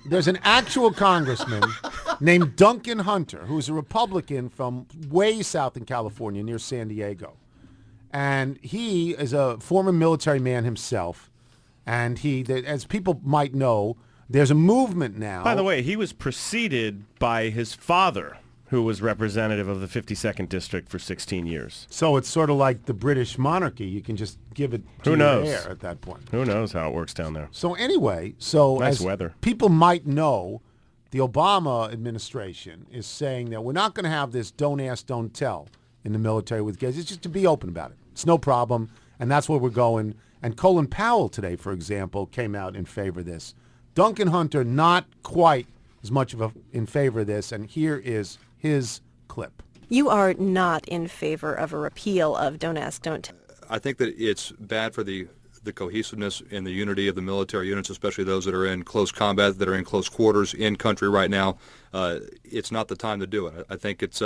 There's an actual congressman named Duncan Hunter, who's a Republican from way south in California near San Diego. And he is a former military man himself. And as people might know, there's a movement now. By the way, he was preceded by his father, who was representative of the 52nd District for 16 years. So it's sort of like the British monarchy. You can just give it to your heir at that point. Who knows how it works down there? So anyway, nice weather. People might know, the Obama administration is saying that we're not going to have this don't ask, don't tell in the military with gays. It's just to be open about it. It's no problem, and that's where we're going. And Colin Powell today, for example, came out in favor of this. Duncan Hunter, not quite as much in favor of this, and here is his clip. You are not in favor of a repeal of Don't Ask, Don't Tell. I think that it's bad for the cohesiveness and the unity of the military units, especially those that are in close combat, that are in close quarters in country right now. It's not the time to do it. I think it's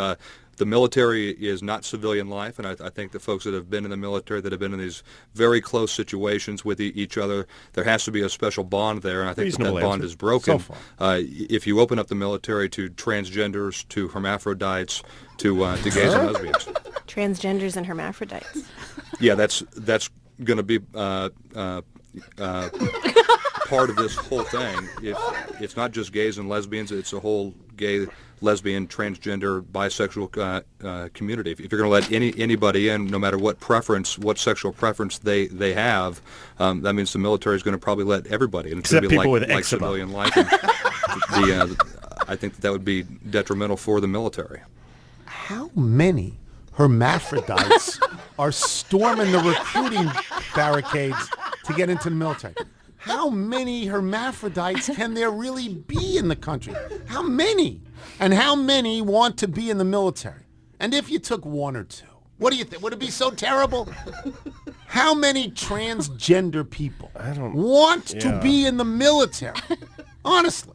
the military is not civilian life, and I think the folks that have been in the military, that have been in these very close situations with each other, there has to be a special bond there, and I think that bond is broken. So if you open up the military to transgenders, to hermaphrodites, to gays and lesbians. Transgenders and hermaphrodites. Yeah, that's going to be part of this whole thing. It's not just gays and lesbians, it's a whole gay, lesbian, transgender, bisexual community. If you're going to let anybody in, no matter what sexual preference they have, that means the military is going to probably let everybody in. It's Except going to be people with like eczema. civilian life. And I think that would be detrimental for the military. How many hermaphrodites are storming the recruiting barricades to get into the military? How many hermaphrodites can there really be in the country? How many? And how many want to be in the military? And if you took one or two, what do you think? Would it be so terrible? How many transgender people want to be in the military? Honestly.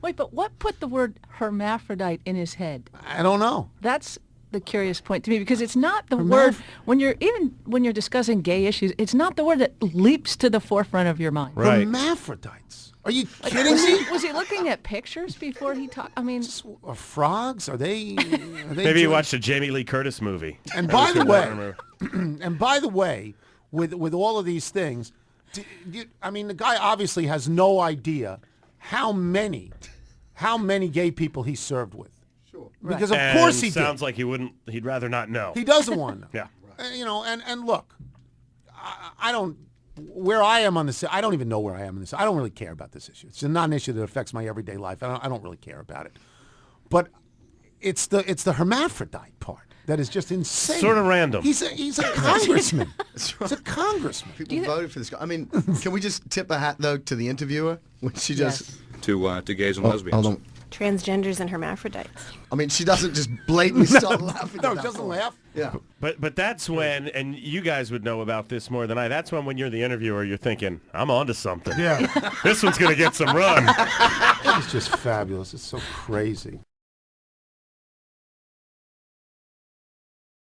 Wait, but what put the word hermaphrodite in his head? I don't know. That's the curious point to me, because it's not the word when you're discussing gay issues. It's not the word that leaps to the forefront of your mind. Right. Hermaphrodites. Are you kidding me? Was he looking at pictures before he talked? I mean, frogs? Are they Maybe you watched a Jamie Lee Curtis movie. And by the way, with all of these things, the guy obviously has no idea how many gay people he served with. Because of course he did. Sounds like he'd rather not know. He doesn't want to know. Yeah. And look, I don't, where I am on this, I don't even know where I am in this. I don't really care about this issue. It's not an issue that affects my everyday life. I don't really care about it. But it's the hermaphrodite part that is just insane. Sort of random. He's a congressman. He's a congressman. People voted for this guy. I mean, can we just tip a hat, though, to the interviewer? When she just... To gays and lesbians. Hold on. Transgenders and hermaphrodites. I mean, she doesn't just blatantly start laughing. No, doesn't laugh. Yeah. But that's when, and you guys would know about this more than I, that's when you're the interviewer, you're thinking, I'm onto something. Yeah. This one's going to get some run. It's just fabulous. It's so crazy.